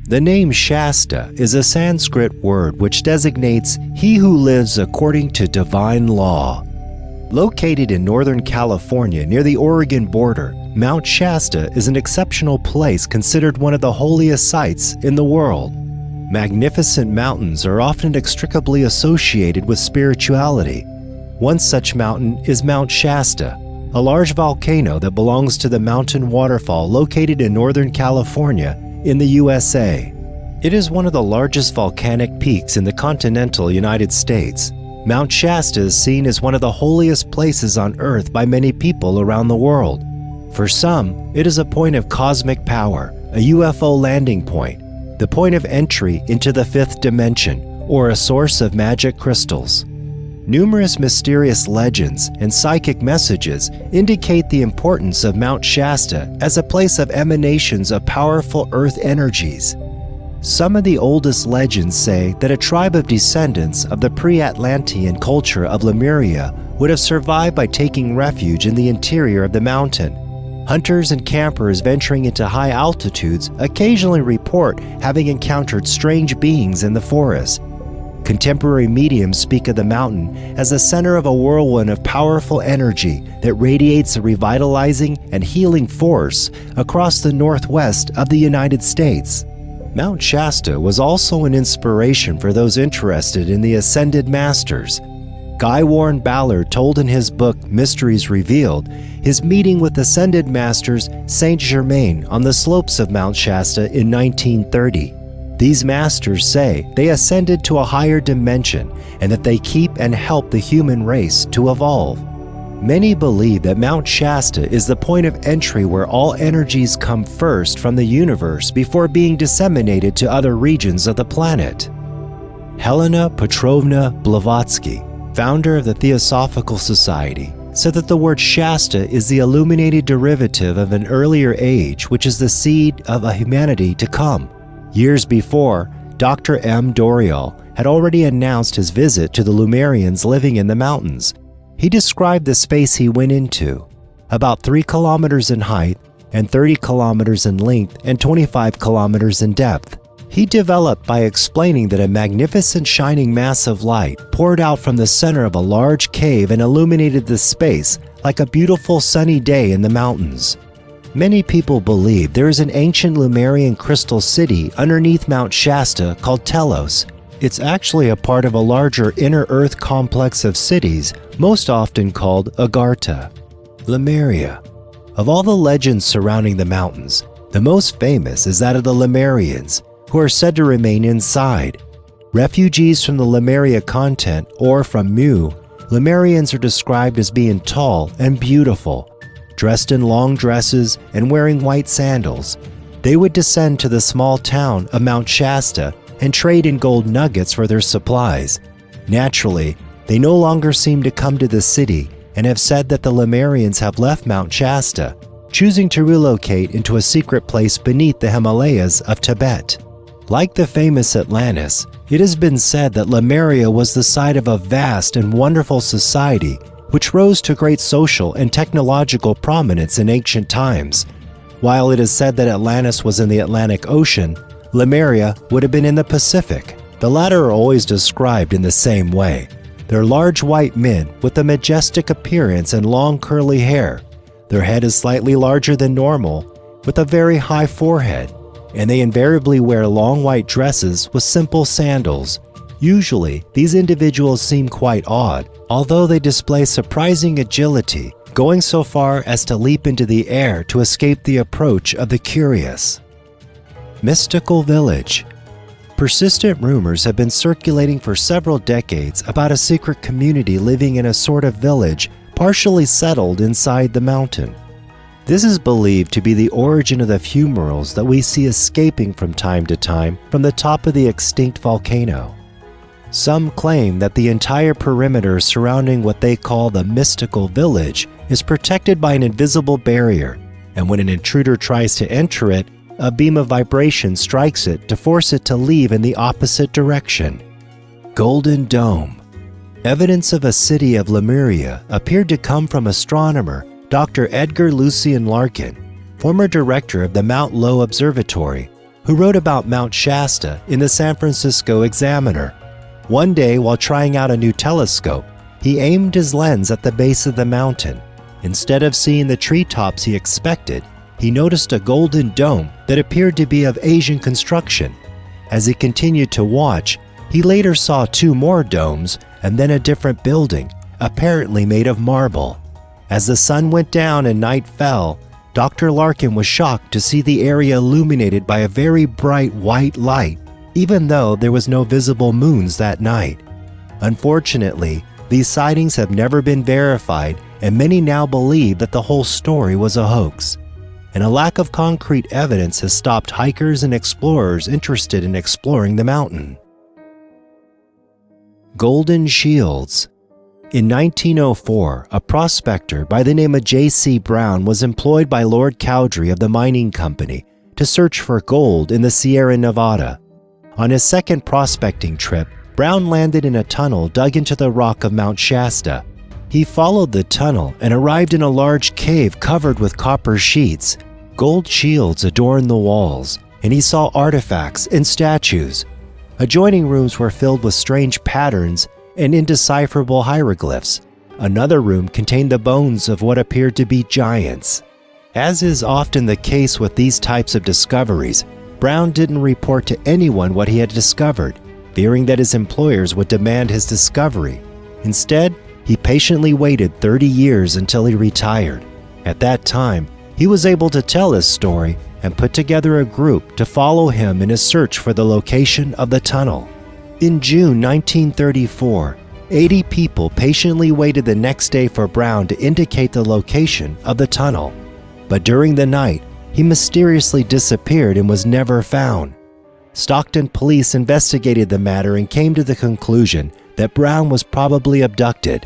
The name Shasta is a Sanskrit word which designates he who lives according to divine law. Located in Northern California near the Oregon border, Mount Shasta is an exceptional place considered one of the holiest sites in the world. Magnificent mountains are often inextricably associated with spirituality. One such mountain is Mount Shasta, a large volcano that belongs to the Mountain Waterfall located in Northern California in the USA. It is one of the largest volcanic peaks in the continental United States. Mount Shasta is seen as one of the holiest places on Earth by many people around the world. For some, it is a point of cosmic power, a UFO landing point, the point of entry into the fifth dimension, or a source of magic crystals. Numerous mysterious legends and psychic messages indicate the importance of Mount Shasta as a place of emanations of powerful earth energies. Some of the oldest legends say that a tribe of descendants of the pre-Atlantean culture of Lemuria would have survived by taking refuge in the interior of the mountain. Hunters and campers venturing into high altitudes occasionally report having encountered strange beings in the forest. Contemporary mediums speak of the mountain as the center of a whirlwind of powerful energy that radiates a revitalizing and healing force across the northwest of the United States. Mount Shasta was also an inspiration for those interested in the Ascended Masters. Guy Warren Ballard told in his book Mysteries Revealed his meeting with Ascended Masters Saint Germain on the slopes of Mount Shasta in 1930. These masters say they ascended to a higher dimension and that they keep and help the human race to evolve. Many believe that Mount Shasta is the point of entry where all energies come first from the universe before being disseminated to other regions of the planet. Helena Petrovna Blavatsky, founder of the Theosophical Society, said that the word Shasta is the illuminated derivative of an earlier age which is the seed of a humanity to come. Years before, Dr. M. Dorial had already announced his visit to the Lemurians living in the mountains. He described the space he went into, about 3 kilometers in height and 30 kilometers in length and 25 kilometers in depth. He developed by explaining that a magnificent shining mass of light poured out from the center of a large cave and illuminated the space like a beautiful sunny day in the mountains. Many people believe there is an ancient Lemurian crystal city underneath Mount Shasta called Telos. It's actually a part of a larger inner Earth complex of cities, most often called Agartha. Lemuria. Of all the legends surrounding the mountains, the most famous is that of the Lemurians, who are said to remain inside. Refugees from the Lemuria continent or from Mu, Lemurians are described as being tall and beautiful, dressed in long dresses and wearing white sandals. They would descend to the small town of Mount Shasta and trade in gold nuggets for their supplies. Naturally, they no longer seem to come to the city and have said that the Lemurians have left Mount Shasta, choosing to relocate into a secret place beneath the Himalayas of Tibet. Like the famous Atlantis, it has been said that Lemuria was the site of a vast and wonderful society which rose to great social and technological prominence in ancient times. While it is said that Atlantis was in the Atlantic Ocean, Lemuria would have been in the Pacific. The latter are always described in the same way. They're large white men with a majestic appearance and long curly hair. Their head is slightly larger than normal, with a very high forehead, and they invariably wear long white dresses with simple sandals. Usually, these individuals seem quite odd, although they display surprising agility, going so far as to leap into the air to escape the approach of the curious. Mystical Village. Persistent rumors have been circulating for several decades about a secret community living in a sort of village partially settled inside the mountain. This is believed to be the origin of the fumaroles that we see escaping from time to time from the top of the extinct volcano. Some claim that the entire perimeter surrounding what they call the Mystical Village is protected by an invisible barrier, and when an intruder tries to enter it, a beam of vibration strikes it to force it to leave in the opposite direction. Golden Dome. Evidence of a city of Lemuria appeared to come from astronomer Dr. Edgar Lucien Larkin, former director of the Mount Lowe Observatory, who wrote about Mount Shasta in the San Francisco Examiner. One day, while trying out a new telescope, he aimed his lens at the base of the mountain. Instead of seeing the treetops he expected, he noticed a golden dome that appeared to be of Asian construction. As he continued to watch, he later saw two more domes and then a different building, apparently made of marble. As the sun went down and night fell, Dr. Larkin was shocked to see the area illuminated by a very bright white light, even though there was no visible moons that night. Unfortunately, these sightings have never been verified, and many now believe that the whole story was a hoax. And a lack of concrete evidence has stopped hikers and explorers interested in exploring the mountain. Golden Shields. In 1904, a prospector by the name of J.C. Brown was employed by Lord Cowdrey of the mining company to search for gold in the Sierra Nevada. On his second prospecting trip, Brown landed in a tunnel dug into the rock of Mount Shasta. He followed the tunnel and arrived in a large cave covered with copper sheets. Gold shields adorned the walls, and he saw artifacts and statues. Adjoining rooms were filled with strange patterns and indecipherable hieroglyphs. Another room contained the bones of what appeared to be giants. As is often the case with these types of discoveries, Brown didn't report to anyone what he had discovered, fearing that his employers would demand his discovery. Instead, he patiently waited 30 years until he retired. At that time, he was able to tell his story and put together a group to follow him in his search for the location of the tunnel. In June 1934, 80 people patiently waited the next day for Brown to indicate the location of the tunnel. But during the night, he mysteriously disappeared and was never found. Stockton police investigated the matter and came to the conclusion that Brown was probably abducted.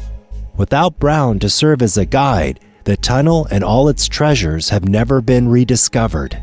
Without Brown to serve as a guide, the tunnel and all its treasures have never been rediscovered.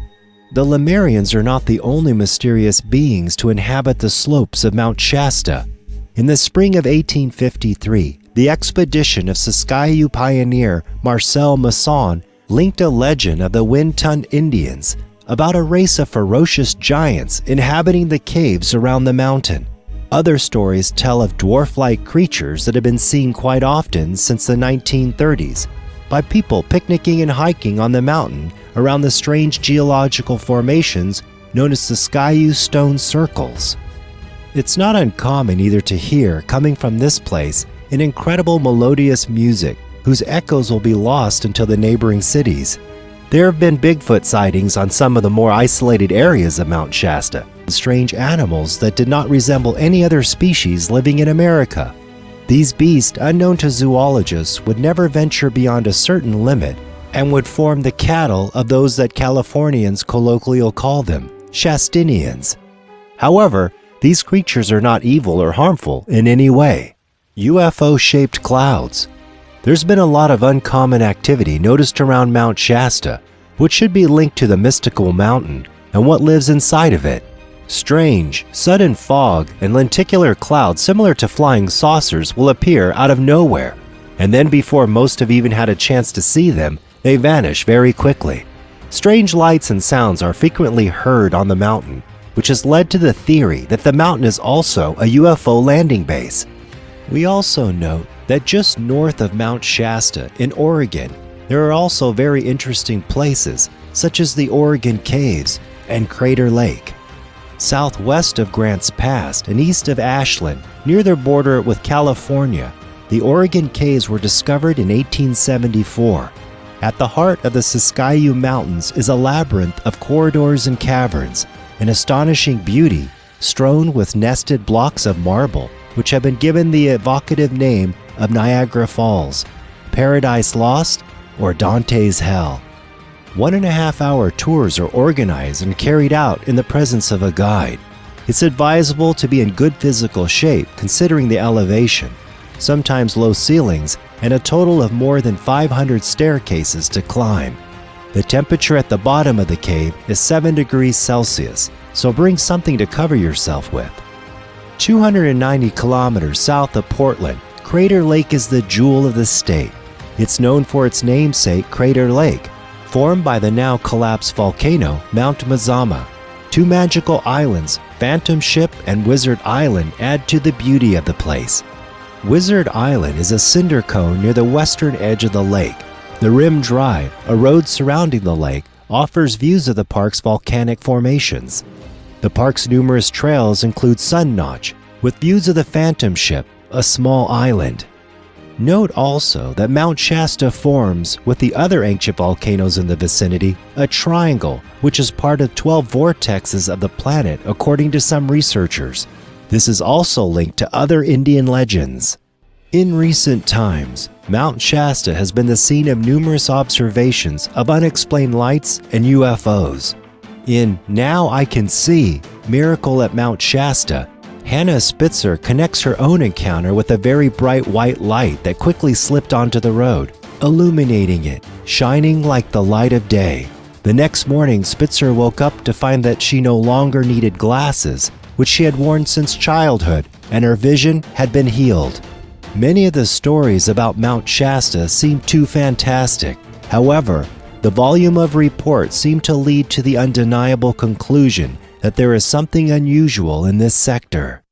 The Lemurians are not the only mysterious beings to inhabit the slopes of Mount Shasta. In the spring of 1853, the expedition of Siskiyou pioneer Marcel Masson linked a legend of the Wintun Indians about a race of ferocious giants inhabiting the caves around the mountain. Other stories tell of dwarf-like creatures that have been seen quite often since the 1930s by people picnicking and hiking on the mountain around the strange geological formations known as Siskiyou stone circles. It's not uncommon either to hear, coming from this place, an incredible melodious music whose echoes will be lost until the neighboring cities. There have been Bigfoot sightings on some of the more isolated areas of Mount Shasta, strange animals that did not resemble any other species living in America. These beasts, unknown to zoologists, would never venture beyond a certain limit and would form the cattle of those that Californians colloquially call them, Shastinians. However, these creatures are not evil or harmful in any way. UFO-shaped clouds. There's been a lot of uncommon activity noticed around Mount Shasta, which should be linked to the mystical mountain and what lives inside of it. Strange, sudden fog and lenticular clouds similar to flying saucers will appear out of nowhere, and then before most have even had a chance to see them, they vanish very quickly. Strange lights and sounds are frequently heard on the mountain, which has led to the theory that the mountain is also a UFO landing base. We also note that just north of Mount Shasta in Oregon, there are also very interesting places, such as the Oregon Caves and Crater Lake. Southwest of Grants Pass and east of Ashland, near their border with California, the Oregon Caves were discovered in 1874. At the heart of the Siskiyou Mountains is a labyrinth of corridors and caverns, an astonishing beauty, strewn with nested blocks of marble, which have been given the evocative name of Niagara Falls, Paradise Lost, or Dante's Hell. 1.5-hour tours are organized and carried out in the presence of a guide. It's advisable to be in good physical shape considering the elevation, sometimes low ceilings, and a total of more than 500 staircases to climb. The temperature at the bottom of the cave is 7 degrees Celsius, so bring something to cover yourself with. 290 kilometers south of Portland, Crater Lake is the jewel of the state. It's known for its namesake, Crater Lake, formed by the now collapsed volcano Mount Mazama. Two magical islands, Phantom Ship and Wizard Island, add to the beauty of the place. Wizard Island is a cinder cone near the western edge of the lake. The Rim Drive, a road surrounding the lake, offers views of the park's volcanic formations. The park's numerous trails include Sun Notch, with views of the Phantom Ship, a small island. Note also that Mount Shasta forms, with the other ancient volcanoes in the vicinity, a triangle which is part of 12 vortexes of the planet according to some researchers. This is also linked to other Indian legends. In recent times, Mount Shasta has been the scene of numerous observations of unexplained lights and UFOs. In Now I Can See, Miracle at Mount Shasta, Hannah Spitzer connects her own encounter with a very bright white light that quickly slipped onto the road, illuminating it, shining like the light of day. The next morning, Spitzer woke up to find that she no longer needed glasses, which she had worn since childhood, and her vision had been healed. Many of the stories about Mount Shasta seem too fantastic. However, the volume of reports seem to lead to the undeniable conclusion that there is something unusual in this sector.